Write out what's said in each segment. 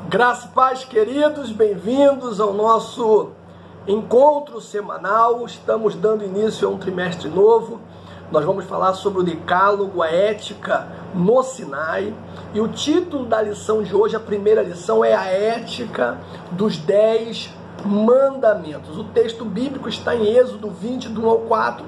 Graça e paz, queridos, bem-vindos ao nosso encontro semanal. Estamos dando início a um trimestre novo. Nós vamos falar sobre o Decálogo, a ética no Sinai. E o título da lição de hoje, a primeira lição, é a ética dos 10 mandamentos. O texto bíblico está em Êxodo 20, do 1 ao 4,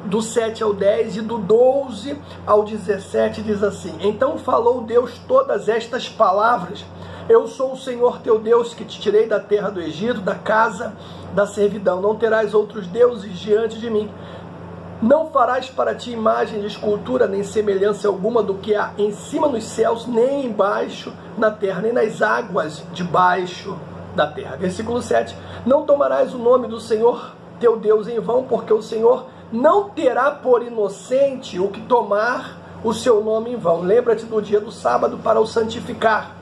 do 7 ao 10 e do 12 ao 17, diz assim: Então falou Deus todas estas palavras: Eu sou o Senhor teu Deus, que te tirei da terra do Egito, da casa da servidão. Não terás outros deuses diante de mim. Não farás para ti imagem de escultura, nem semelhança alguma do que há em cima nos céus, nem embaixo na terra, nem nas águas debaixo da terra. Versículo 7. Não tomarás o nome do Senhor teu Deus em vão, porque o Senhor não terá por inocente o que tomar o seu nome em vão. Lembra-te do dia do sábado para o santificar.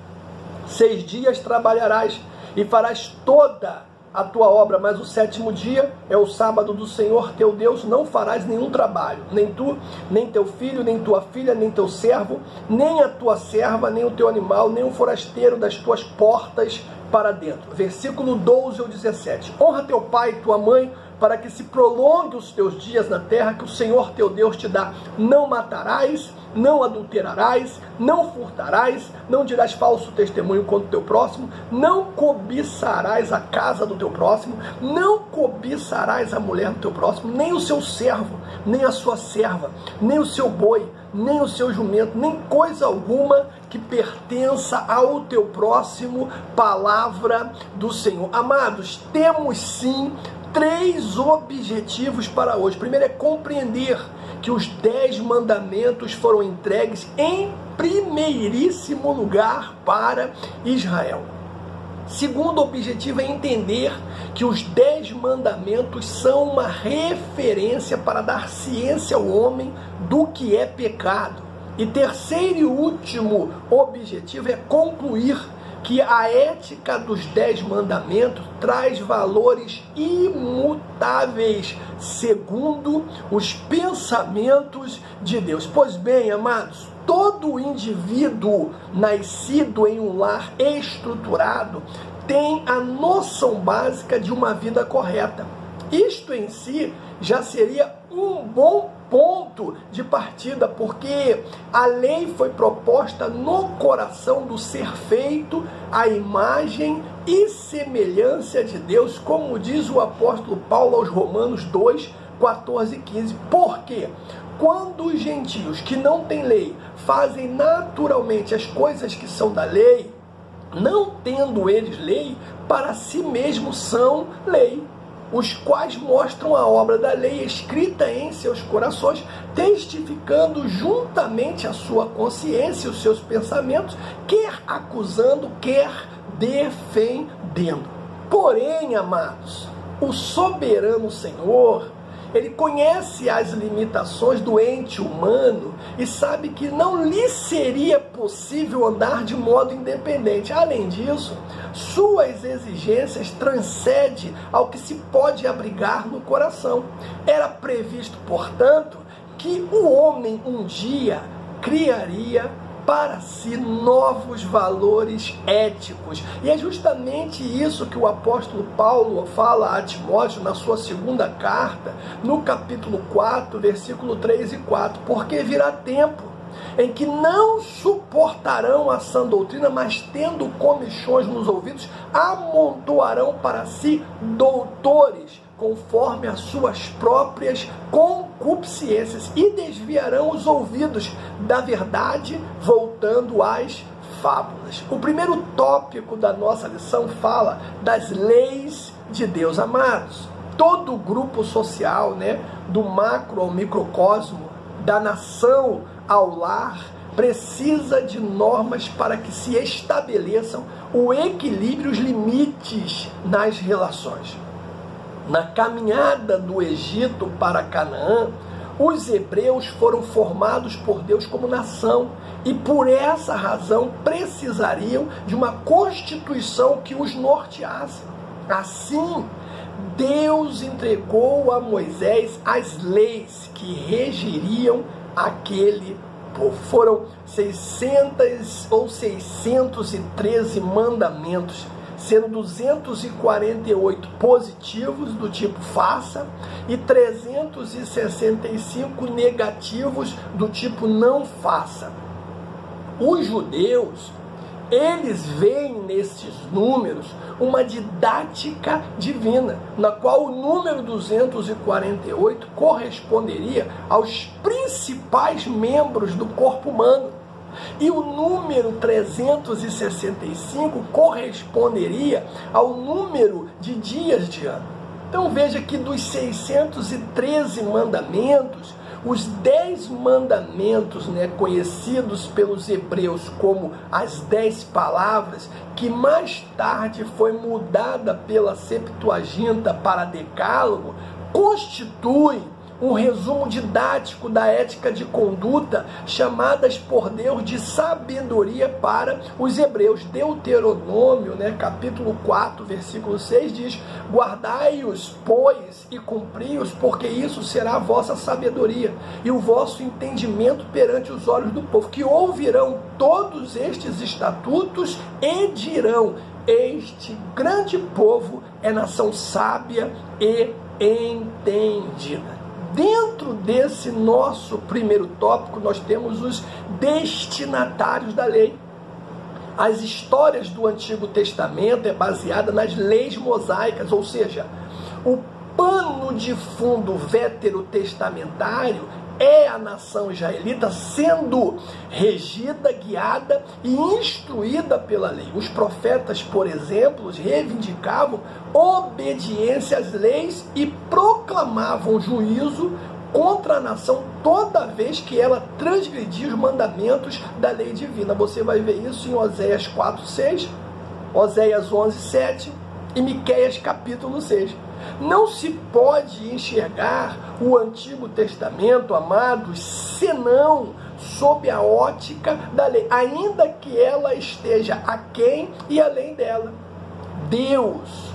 6 dias trabalharás e farás toda a tua obra, mas o 7º dia é o sábado do Senhor teu Deus. Não farás nenhum trabalho, nem tu, nem teu filho, nem tua filha, nem teu servo, nem a tua serva, nem o teu animal, nem o forasteiro das tuas portas para dentro. Versículo 12 ao 17. Honra teu pai e tua mãe, para que se prolongue os teus dias na terra que o Senhor teu Deus te dá. Não matarás, não adulterarás, não furtarás, não dirás falso testemunho contra o teu próximo, não cobiçarás a casa do teu próximo, não cobiçarás a mulher do teu próximo, nem o seu servo, nem a sua serva, nem o seu boi, nem o seu jumento, nem coisa alguma que pertença ao teu próximo. Palavra do Senhor. Amados, temos sim 3 objetivos para hoje. Primeiro é compreender que os 10 mandamentos foram entregues em primeiríssimo lugar para Israel. Segundo objetivo é entender que os 10 mandamentos são uma referência para dar ciência ao homem do que é pecado. E terceiro e último objetivo é concluir que a ética dos 10 mandamentos traz valores imutáveis segundo os pensamentos de Deus. Pois bem, amados, todo indivíduo nascido em um lar estruturado tem a noção básica de uma vida correta. Isto em si já seria um bom ponto de partida, porque a lei foi proposta no coração do ser feito à imagem e semelhança de Deus, como diz o apóstolo Paulo aos Romanos 2, 14 e 15. Por quê? Quando os gentios que não têm lei fazem naturalmente as coisas que são da lei, não tendo eles lei, para si mesmos são lei, os quais mostram a obra da lei escrita em seus corações, testificando juntamente a sua consciência e os seus pensamentos, quer acusando, quer defendendo. Porém, amados, o soberano Senhor, Ele conhece as limitações do ente humano e sabe que não lhe seria possível andar de modo independente. Além disso, suas exigências transcendem ao que se pode abrigar no coração. Era previsto, portanto, que o homem um dia criaria para si novos valores éticos. E é justamente isso que o apóstolo Paulo fala a Timóteo na sua 2ª carta, no capítulo 4, versículo 3 e 4. Porque virá tempo em que não suportarão a sã doutrina, mas tendo comichões nos ouvidos, amontoarão para si doutores, conforme as suas próprias concupiscências, e desviarão os ouvidos da verdade, voltando às fábulas. O primeiro tópico da nossa lição fala das leis de Deus. Amados, todo grupo social, do macro ao microcosmo, da nação ao lar, precisa de normas para que se estabeleçam o equilíbrio e os limites nas relações. Na caminhada do Egito para Canaã, os hebreus foram formados por Deus como nação e por essa razão precisariam de uma constituição que os norteasse. Assim, Deus entregou a Moisés as leis que regiriam aquele povo. Foram 600 ou 613 mandamentos, sendo 248 positivos, do tipo faça, e 365 negativos, do tipo não faça. Os judeus, eles veem nesses números uma didática divina, na qual o número 248 corresponderia aos principais membros do corpo humano, e o número 365 corresponderia ao número de dias de ano. Então veja que dos 613 mandamentos, os 10 mandamentos, conhecidos pelos hebreus como as 10 palavras, que mais tarde foi mudada pela Septuaginta para Decálogo, constituem um resumo didático da ética de conduta, chamadas por Deus de sabedoria para os hebreus. Deuteronômio, capítulo 4, versículo 6 diz: guardai-os, pois, e cumpri-os, porque isso será a vossa sabedoria e o vosso entendimento perante os olhos do povo, que ouvirão todos estes estatutos e dirão: este grande povo é nação sábia e entendida. Dentro desse nosso primeiro tópico, nós temos os destinatários da lei. As histórias do Antigo Testamento é baseada nas leis mosaicas, ou seja, o pano de fundo veterotestamentário é a nação israelita sendo regida, guiada e instruída pela lei. Os profetas, por exemplo, reivindicavam obediência às leis e proclamavam juízo contra a nação toda vez que ela transgredia os mandamentos da lei divina. Você vai ver isso em Oséias 4:6, Oséias 11:7 e Miqueias capítulo 6. Não se pode enxergar o Antigo Testamento, amados, senão sob a ótica da lei, ainda que ela esteja aquém e além dela. Deus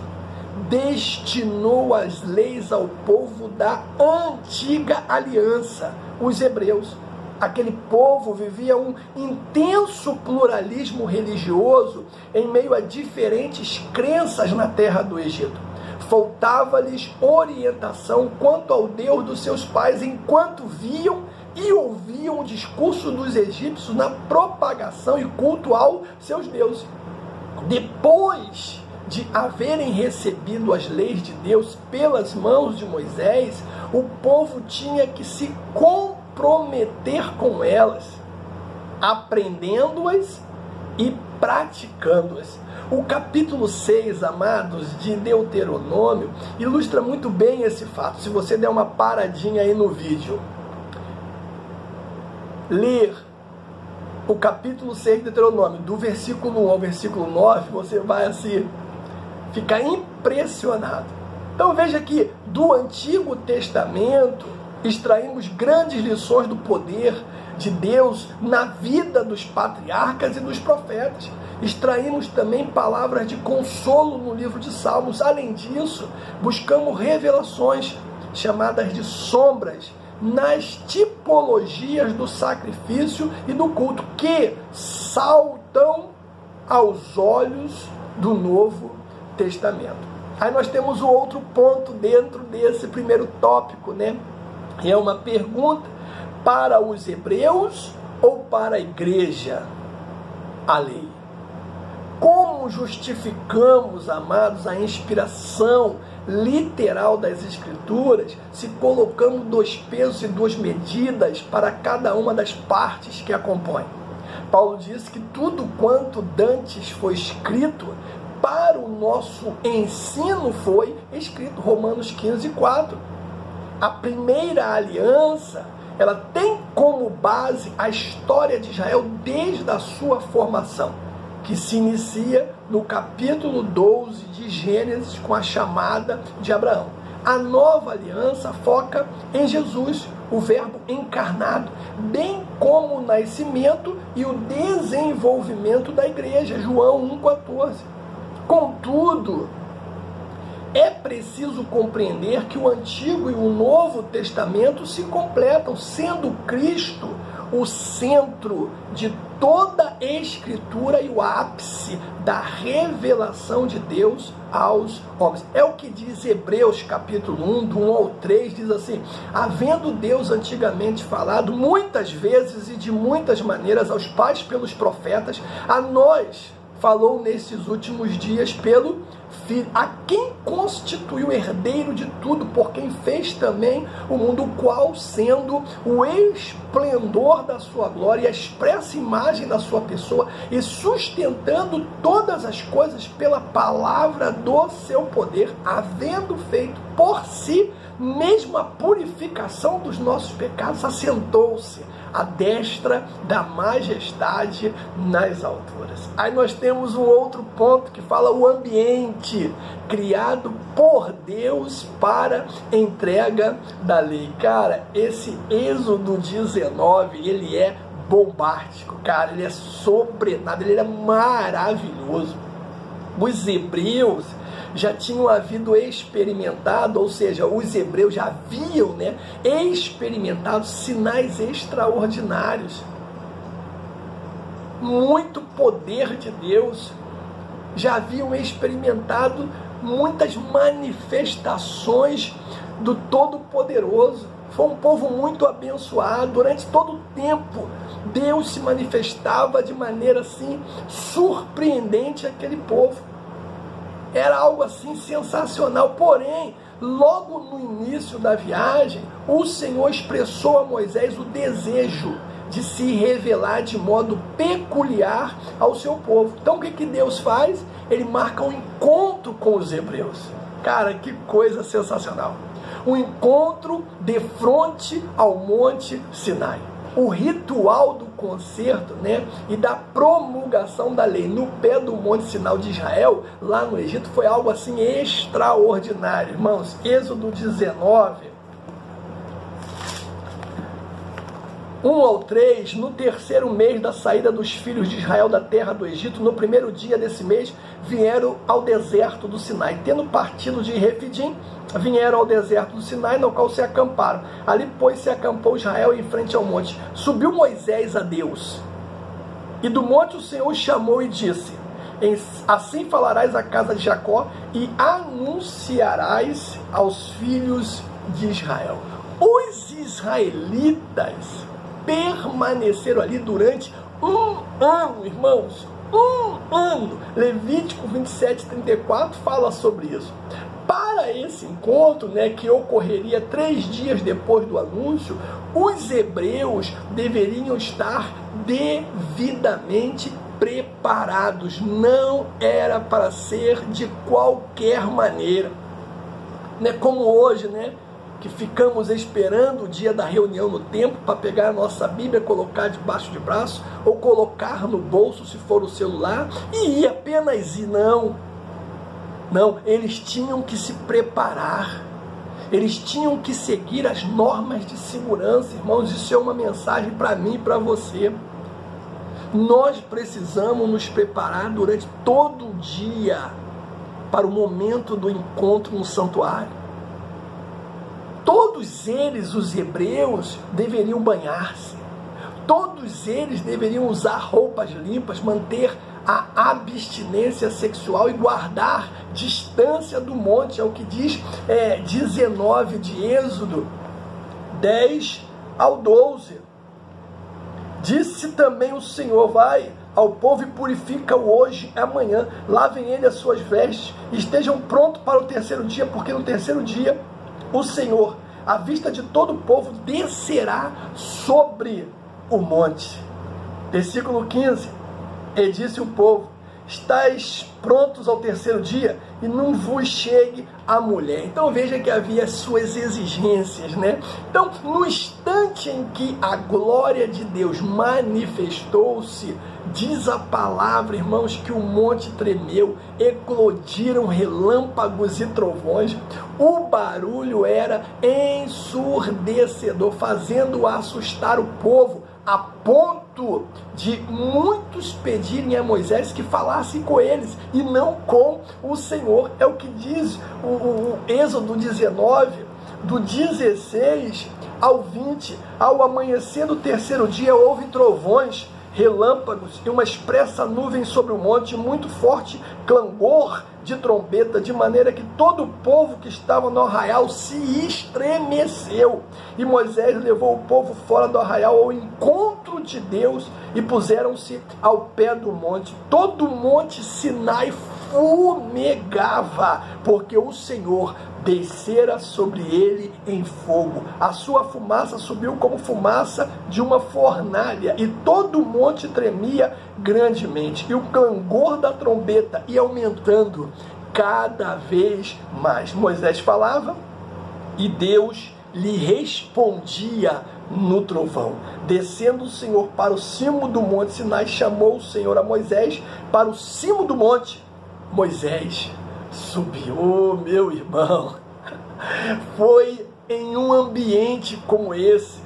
destinou as leis ao povo da antiga aliança, os hebreus. Aquele povo vivia um intenso pluralismo religioso em meio a diferentes crenças na terra do Egito. Faltava-lhes orientação quanto ao Deus dos seus pais, enquanto viam e ouviam o discurso dos egípcios na propagação e culto aos seus deuses. Depois de haverem recebido as leis de Deus pelas mãos de Moisés, o povo tinha que se comprometer com elas, aprendendo-as e praticando-as. O capítulo 6, amados, de Deuteronômio, ilustra muito bem esse fato. Se você der uma paradinha aí no vídeo, ler o capítulo 6 de Deuteronômio, do versículo 1 ao versículo 9, você vai assim ficar impressionado. Então veja que do Antigo Testamento extraímos grandes lições do poder de Deus na vida dos patriarcas e dos profetas. Extraímos também palavras de consolo no livro de Salmos. Além disso, buscamos revelações chamadas de sombras nas tipologias do sacrifício e do culto, que saltam aos olhos do Novo Testamento. Aí nós temos o outro ponto dentro desse primeiro tópico, E é uma pergunta: para os hebreus ou para a igreja a lei? Como justificamos, amados, a inspiração literal das Escrituras se colocamos 2 pesos e 2 medidas para cada uma das partes que a compõem? Paulo disse que tudo quanto dantes foi escrito para o nosso ensino foi escrito. Romanos 15:4. A primeira aliança, ela tem como base a história de Israel desde a sua formação, que se inicia no capítulo 12 de Gênesis com a chamada de Abraão. A nova aliança foca em Jesus, o Verbo encarnado, bem como o nascimento e o desenvolvimento da igreja, João 1,14. Contudo, é preciso compreender que o Antigo e o Novo Testamento se completam, sendo Cristo o centro de toda a Escritura e o ápice da revelação de Deus aos homens. É o que diz Hebreus capítulo 1, do 1 ao 3, diz assim: havendo Deus antigamente falado muitas vezes e de muitas maneiras aos pais pelos profetas, a nós falou nesses últimos dias pelo Filho, a quem constituiu herdeiro de tudo, por quem fez também o mundo, o qual, sendo o esplendor da sua glória e a expressa imagem da sua pessoa, e sustentando todas as coisas pela palavra do seu poder, havendo feito por si mesmo a purificação dos nossos pecados, assentou-se à destra da majestade nas alturas. Aí nós temos um outro ponto que fala o ambiente criado por Deus para entrega da lei. Cara, esse Êxodo 19, ele é bombástico, cara, ele é sobrenatural, ele é maravilhoso. Os hebreus já tinham havido experimentado, ou seja, os hebreus já haviam, experimentado sinais extraordinários. Muito poder de Deus. Já haviam experimentado muitas manifestações do Todo-Poderoso. Foi um povo muito abençoado. Durante todo o tempo, Deus se manifestava de maneira assim surpreendente àquele povo. Era algo assim sensacional. Porém, logo no início da viagem, o Senhor expressou a Moisés o desejo de se revelar de modo peculiar ao seu povo. Então o que Deus faz? Ele marca um encontro com os hebreus. Cara, que coisa sensacional. Um encontro de frente ao Monte Sinai. O ritual do concerto, e da promulgação da lei no pé do Monte Sinai de Israel, lá no Egito, foi algo assim extraordinário. Irmãos, Êxodo 19, 1 ao 3, no terceiro mês da saída dos filhos de Israel da terra do Egito, no primeiro dia desse mês, vieram ao deserto do Sinai. Tendo partido de Refidim, vieram ao deserto do Sinai, no qual se acamparam. Ali, pois, se acampou Israel em frente ao monte. Subiu Moisés a Deus, e do monte o Senhor o chamou e disse: assim falarás à casa de Jacó e anunciarás aos filhos de Israel. Os israelitas permaneceram ali durante um ano, irmãos, um ano. Levítico 27, 34 fala sobre isso. Para esse encontro, que ocorreria 3 dias depois do anúncio, os hebreus deveriam estar devidamente preparados. Não era para ser de qualquer maneira. Como hoje, que ficamos esperando o dia da reunião no templo para pegar a nossa Bíblia, colocar debaixo de braço ou colocar no bolso se for o celular e ir apenas ir. Não, eles tinham que se preparar, eles tinham que seguir as normas de segurança. Irmãos, isso é uma mensagem para mim e para você. Nós precisamos nos preparar durante todo o dia para o momento do encontro no santuário. Todos eles, os hebreus, deveriam banhar-se. Todos eles deveriam usar roupas limpas, manter a abstinência sexual e guardar distância do monte. É o que diz 19 de Êxodo 10 ao 12. Disse também o Senhor: vai ao povo e purifica-o hoje e amanhã. Lavem ele as suas vestes e estejam prontos para o terceiro dia, porque no terceiro dia o Senhor, à vista de todo o povo, descerá sobre o monte. Versículo 15. E disse o povo: estáis prontos ao terceiro dia, e não vos chegue a mulher. Então veja que havia suas exigências, Então, no instante em que a glória de Deus manifestou-se, diz a palavra, irmãos, que o monte tremeu, eclodiram relâmpagos e trovões. O barulho era ensurdecedor, fazendo assustar o povo, a ponto de muitos pedirem a Moisés que falasse com eles e não com o Senhor. É o que diz o Êxodo 19, do 16 ao 20, ao amanhecer do terceiro dia, houve trovões, relâmpagos e uma espessa nuvem sobre o monte, muito forte clangor de trombeta, de maneira que todo o povo que estava no arraial se estremeceu. E Moisés levou o povo fora do arraial ao encontro de Deus e puseram-se ao pé do monte. Todo o monte Sinai fumegava, porque o Senhor descera sobre ele em fogo. A sua fumaça subiu como fumaça de uma fornalha, e todo o monte tremia grandemente. E o clangor da trombeta ia aumentando cada vez mais. Moisés falava e Deus lhe respondia no trovão. Descendo o Senhor para o cimo do monte Sinai, chamou o Senhor a Moisés para o cimo do monte. Moisés subiu. Oh, meu irmão, foi em um ambiente como esse,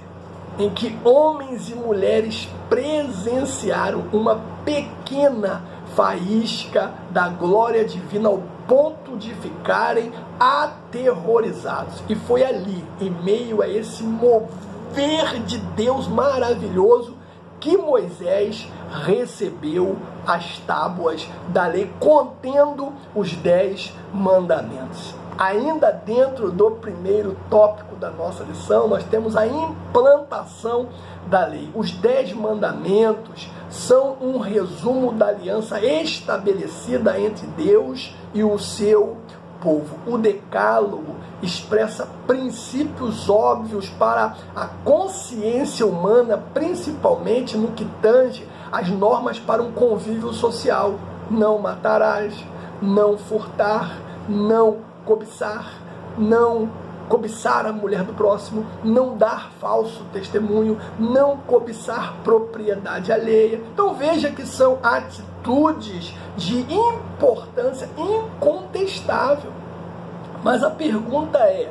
em que homens e mulheres presenciaram uma pequena faísca da glória divina ao ponto de ficarem aterrorizados. E foi ali, em meio a esse mover de Deus maravilhoso, que Moisés recebeu as tábuas da lei, contendo os 10 mandamentos. Ainda dentro do primeiro tópico da nossa lição, nós temos a implantação da lei. Os 10 mandamentos são um resumo da aliança estabelecida entre Deus e o seu povo. O decálogo expressa princípios óbvios para a consciência humana, principalmente no que tange as normas para um convívio social. Não matarás, não furtar, não cobiçar, não cobiçar a mulher do próximo, não dar falso testemunho, não cobiçar propriedade alheia. Então veja que são atitudes de importância incontestável. Mas a pergunta é,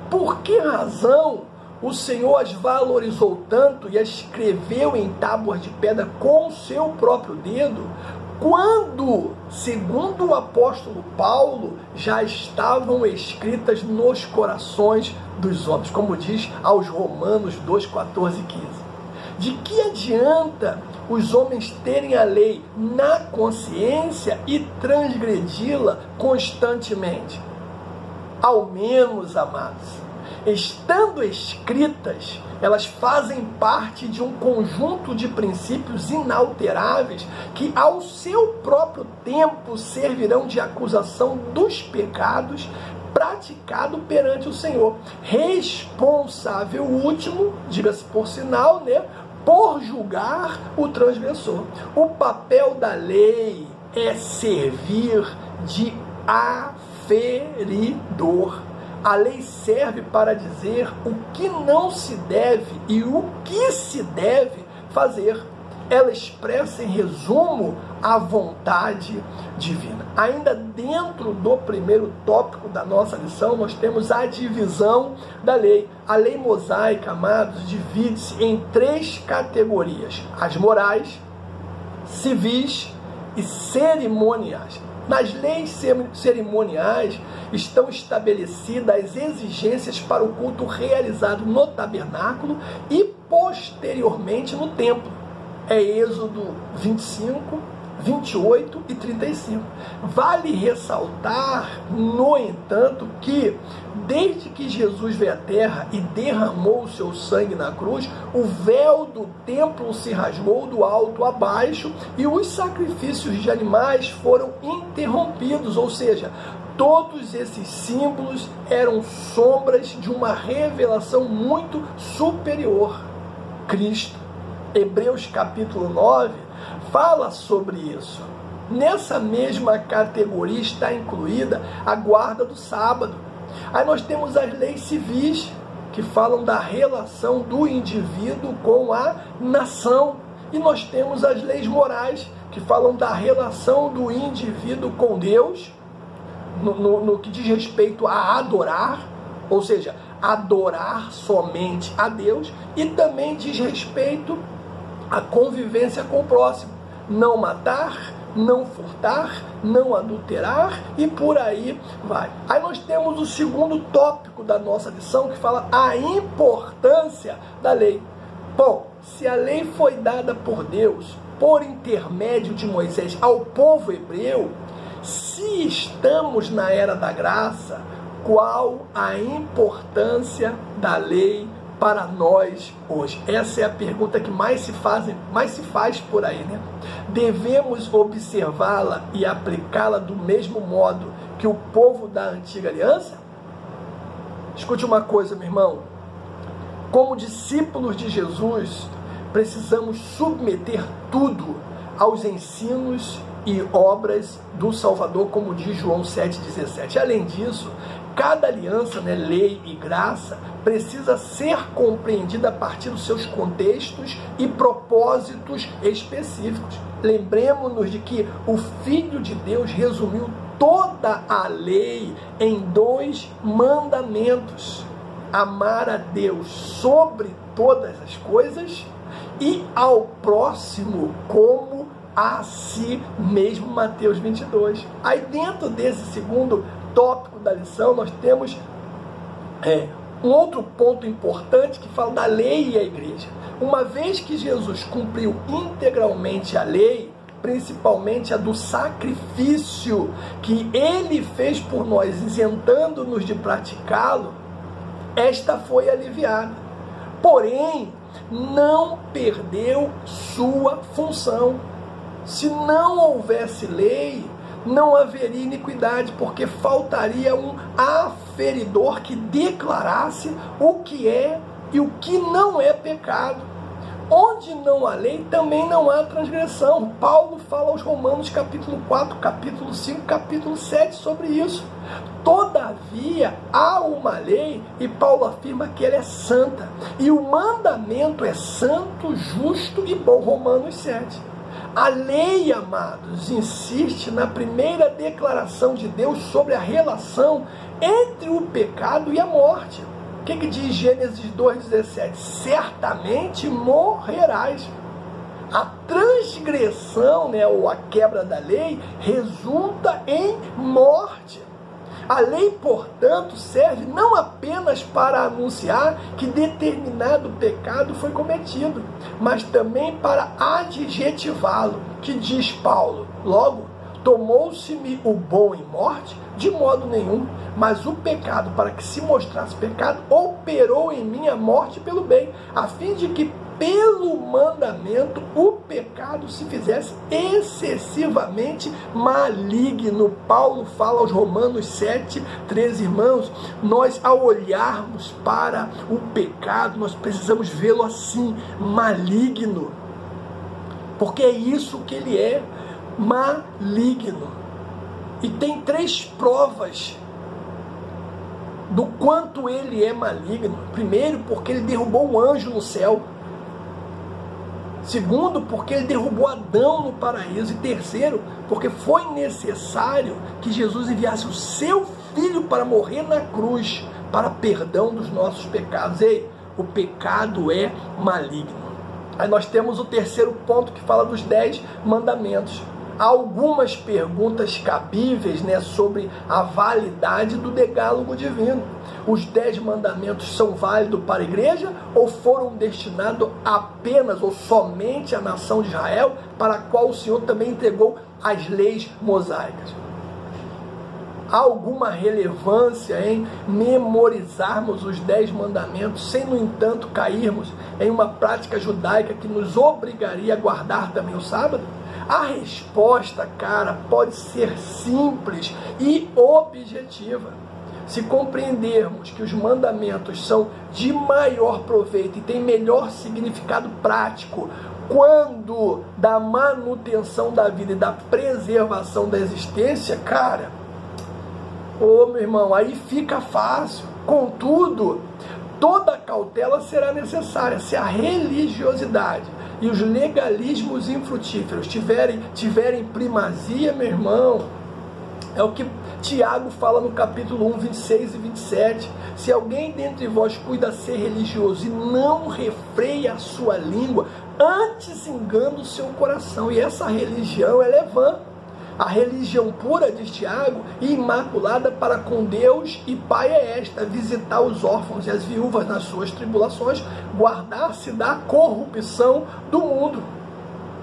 por que razão o Senhor as valorizou tanto e as escreveu em tábuas de pedra com o seu próprio dedo, quando, segundo o apóstolo Paulo, já estavam escritas nos corações dos homens, como diz aos Romanos 2, 14 e 15. De que adianta os homens terem a lei na consciência e transgredi-la constantemente? Ao menos, amados, estando escritas, elas fazem parte de um conjunto de princípios inalteráveis que ao seu próprio tempo servirão de acusação dos pecados praticados perante o Senhor. Responsável último, diga-se por sinal, por julgar o transgressor. O papel da lei é servir de aferidor. A lei serve para dizer o que não se deve e o que se deve fazer. Ela expressa, em resumo, a vontade divina. Ainda dentro do primeiro tópico da nossa lição, nós temos a divisão da lei. A lei mosaica, amados, divide-se em 3 categorias: as morais, civis e cerimoniais. Nas leis cerimoniais estão estabelecidas as exigências para o culto realizado no tabernáculo e posteriormente no templo. É Êxodo 25, 28 e 35. Vale ressaltar, no entanto, que desde que Jesus veio à terra e derramou o seu sangue na cruz, o véu do templo se rasgou do alto a baixo e os sacrifícios de animais foram interrompidos, ou seja, todos esses símbolos eram sombras de uma revelação muito superior, Cristo. Hebreus capítulo 9 fala sobre isso. Nessa mesma categoria está incluída a guarda do sábado. Aí nós temos as leis civis, que falam da relação do indivíduo com a nação. E nós temos as leis morais, que falam da relação do indivíduo com Deus, no que diz respeito a adorar, ou seja, adorar somente a Deus, e também diz respeito à convivência com o próximo. Não matar, não furtar, não adulterar e por aí vai. Aí nós temos o segundo tópico da nossa lição que fala a importância da lei. Bom, se a lei foi dada por Deus, por intermédio de Moisés ao povo hebreu, se estamos na era da graça, qual a importância da lei para nós hoje? Essa é a pergunta que mais se faz por aí, né? Devemos observá-la e aplicá-la do mesmo modo que o povo da antiga aliança? Escute uma coisa, meu irmão. Como discípulos de Jesus, precisamos submeter tudo aos ensinos e obras do Salvador, como diz João 7,17. Além disso, cada aliança, né, lei e graça, precisa ser compreendida a partir dos seus contextos e propósitos específicos. Lembremos-nos de que o Filho de Deus resumiu toda a lei em 2 mandamentos: amar a Deus sobre todas as coisas e ao próximo como a si mesmo, Mateus 22. Aí dentro desse segundo tópico da lição, nós temos um outro ponto importante que fala da lei e a igreja. Uma vez que Jesus cumpriu integralmente a lei, principalmente a do sacrifício que ele fez por nós, isentando-nos de praticá-lo, esta foi aliviada. Porém, não perdeu sua função. Se não houvesse lei, não haveria iniquidade, porque faltaria um aferidor que declarasse o que é e o que não é pecado. Onde não há lei, também não há transgressão. Paulo fala aos Romanos capítulo 4, capítulo 5, capítulo 7 sobre isso. Todavia, há uma lei e Paulo afirma que ela é santa. E o mandamento é santo, justo e bom. Romanos 7. A lei, amados, insiste na primeira declaração de Deus sobre a relação entre o pecado e a morte. O que diz Gênesis 2,17? Certamente morrerás. A transgressão, né, ou a quebra da lei, resulta em morte. A lei, portanto, serve não apenas para anunciar que determinado pecado foi cometido, mas também para adjetivá-lo, que diz Paulo. Logo, tomou-se-me o bom em morte? De modo nenhum, mas o pecado, para que se mostrasse pecado, operou em mim a morte pelo bem, a fim de que pelo mandamento o pecado se fizesse excessivamente maligno. Paulo fala aos Romanos 7,13, irmãos, nós ao olharmos para o pecado, nós precisamos vê-lo assim, maligno, porque é isso que ele é, maligno. E tem 3 provas do quanto ele é maligno. Primeiro, porque ele derrubou um anjo no céu. Segundo, porque ele derrubou Adão no paraíso. E terceiro, porque foi necessário que Jesus enviasse o seu Filho para morrer na cruz, para perdão dos nossos pecados. Ei, o pecado é maligno. Aí nós temos o terceiro ponto que fala dos 10 mandamentos. Há algumas perguntas cabíveis, né, sobre a validade do decálogo divino. Os 10 mandamentos são válidos para a igreja ou foram destinados apenas ou somente à nação de Israel, para a qual o Senhor também entregou as leis mosaicas? Há alguma relevância em memorizarmos os 10 mandamentos, sem, no entanto, cairmos em uma prática judaica que nos obrigaria a guardar também o sábado? A resposta, cara, pode ser simples e objetiva. Se compreendermos que os mandamentos são de maior proveito e têm melhor significado prático quando da manutenção da vida e da preservação da existência, cara, ô meu irmão, aí fica fácil. Contudo, toda cautela será necessária se a religiosidade e os legalismos infrutíferos tiverem primazia, meu irmão. É o que Tiago fala no capítulo 1, 26 e 27. Se alguém dentre vós cuida ser religioso e não refreia a sua língua, antes engana o seu coração. E essa religião, ela é vã. A religião pura, diz Tiago, e imaculada para com Deus e Pai é esta: visitar os órfãos e as viúvas nas suas tribulações, guardar-se da corrupção do mundo.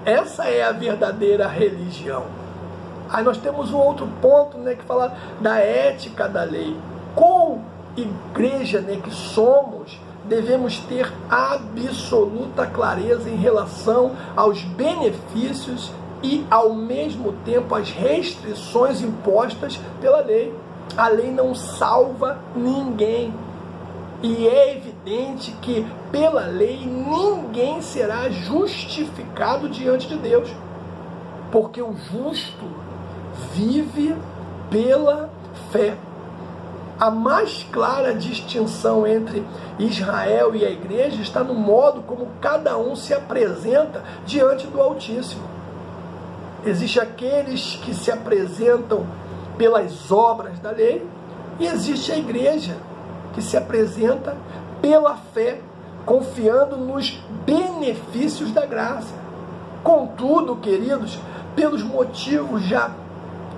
Essa é a verdadeira religião. Aí nós temos um outro ponto, né, que fala da ética da lei. Com igreja, né, que somos, devemos ter absoluta clareza em relação aos benefícios e, ao mesmo tempo, as restrições impostas pela lei. A lei não salva ninguém. E é evidente que, pela lei, ninguém será justificado diante de Deus. Porque o justo vive pela fé. A mais clara distinção entre Israel e a igreja está no modo como cada um se apresenta diante do Altíssimo. Existem aqueles que se apresentam pelas obras da lei, e existe a igreja que se apresenta pela fé, confiando nos benefícios da graça. Contudo, queridos, pelos motivos já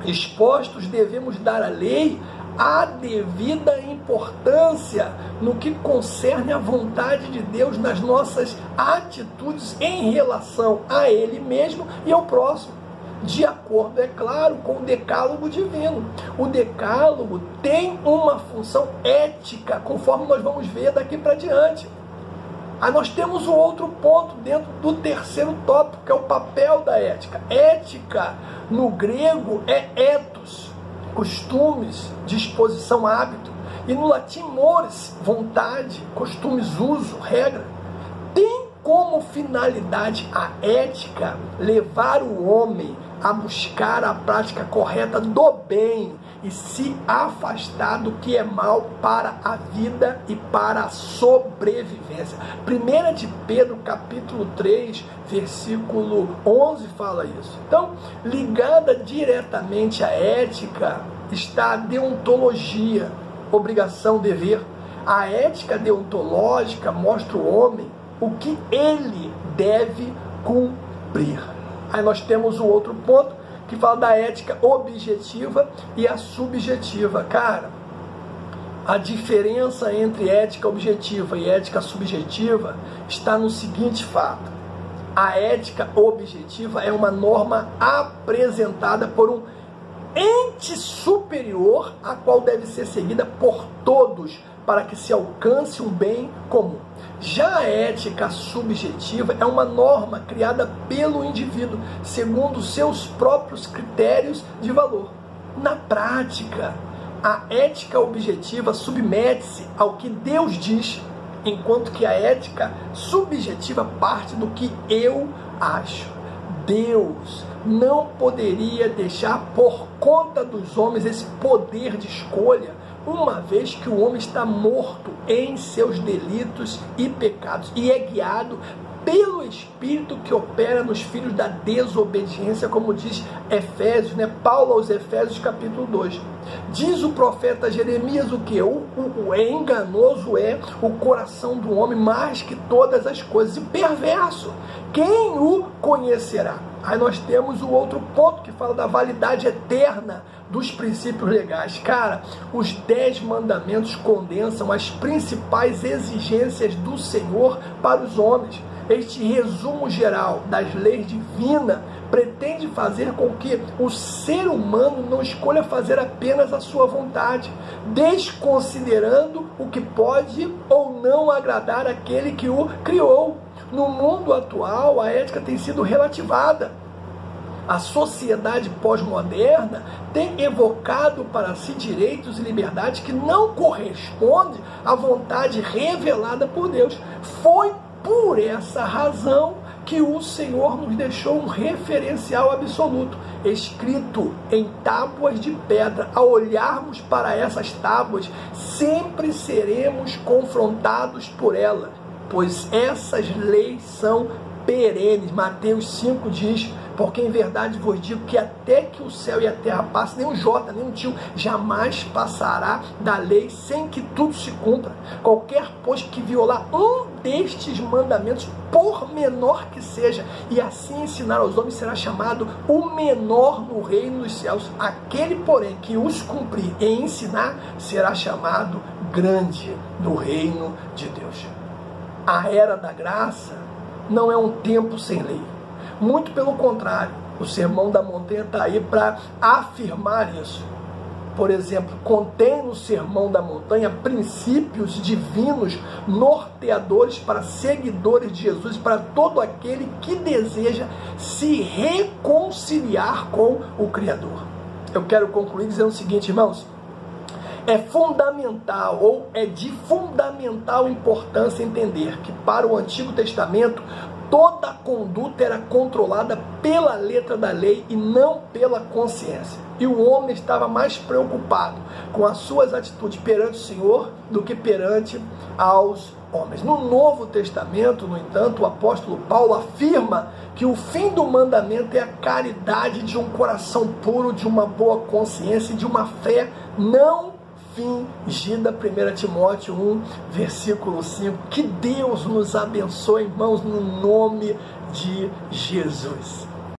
expostos, devemos dar à lei a devida importância no que concerne à vontade de Deus nas nossas atitudes em relação a Ele mesmo e ao próximo, de acordo, é claro, com o decálogo divino. O decálogo tem uma função ética, conforme nós vamos ver daqui para diante. Aí nós temos um outro ponto dentro do terceiro tópico, que é o papel da ética. Ética, no grego, é ethos, costumes, disposição, hábito. E no latim, mores, vontade, costumes, uso, regra. Tem como finalidade a ética levar o homem a buscar a prática correta do bem e se afastar do que é mal para a vida e para a sobrevivência. 1 de Pedro, capítulo 3, versículo 11, fala isso. Então, ligada diretamente à ética está a deontologia, obrigação, dever. A ética deontológica mostra o homem o que ele deve cumprir. Aí nós temos um outro ponto que fala da ética objetiva e a subjetiva. Cara, a diferença entre ética objetiva e ética subjetiva está no seguinte fato: a ética objetiva é uma norma apresentada por um ente superior, a qual deve ser seguida por todos para que se alcance um bem comum. Já a ética subjetiva é uma norma criada pelo indivíduo, segundo seus próprios critérios de valor. Na prática, a ética objetiva submete-se ao que Deus diz, enquanto que a ética subjetiva parte do que eu acho. Deus não poderia deixar por conta dos homens esse poder de escolha, uma vez que o homem está morto em seus delitos e pecados e é guiado pelo Espírito que opera nos filhos da desobediência, como diz Efésios, né? Paulo aos Efésios, capítulo 2. Diz o profeta Jeremias o que? O enganoso é o coração do homem mais que todas as coisas, e perverso, quem o conhecerá? Aí nós temos o outro ponto que fala da validade eterna dos princípios legais. Cara, os 10 mandamentos condensam as principais exigências do Senhor para os homens. Este resumo geral das leis divinas pretende fazer com que o ser humano não escolha fazer apenas a sua vontade, desconsiderando o que pode ou não agradar aquele que o criou. No mundo atual, a ética tem sido relativada. A sociedade pós-moderna tem evocado para si direitos e liberdades que não correspondem à vontade revelada por Deus. Foi por essa razão que o Senhor nos deixou um referencial absoluto, escrito em tábuas de pedra. Ao olharmos para essas tábuas, sempre seremos confrontados por elas, pois essas leis são perenes. Mateus 5 diz: Porque em verdade vos digo que até que o céu e a terra passem, nem um jota, nem um tio, jamais passará da lei sem que tudo se cumpra. Qualquer, pois, que violar um destes mandamentos, por menor que seja, e assim ensinar aos homens, será chamado o menor no reino dos céus. Aquele, porém, que os cumprir e ensinar, será chamado grande no reino de Deus. A era da graça não é um tempo sem lei. Muito pelo contrário, o Sermão da Montanha está aí para afirmar isso. Por exemplo, contém no Sermão da Montanha princípios divinos norteadores para seguidores de Jesus, para todo aquele que deseja se reconciliar com o Criador. Eu quero concluir dizendo o seguinte, irmãos: é fundamental, ou é de fundamental importância entender que para o Antigo Testamento toda a conduta era controlada pela letra da lei e não pela consciência. E o homem estava mais preocupado com as suas atitudes perante o Senhor do que perante aos homens. No Novo Testamento, no entanto, o apóstolo Paulo afirma que o fim do mandamento é a caridade de um coração puro, de uma boa consciência e de uma fé não fingida. 1 Timóteo 1, versículo 5. Que Deus nos abençoe, irmãos, no nome de Jesus.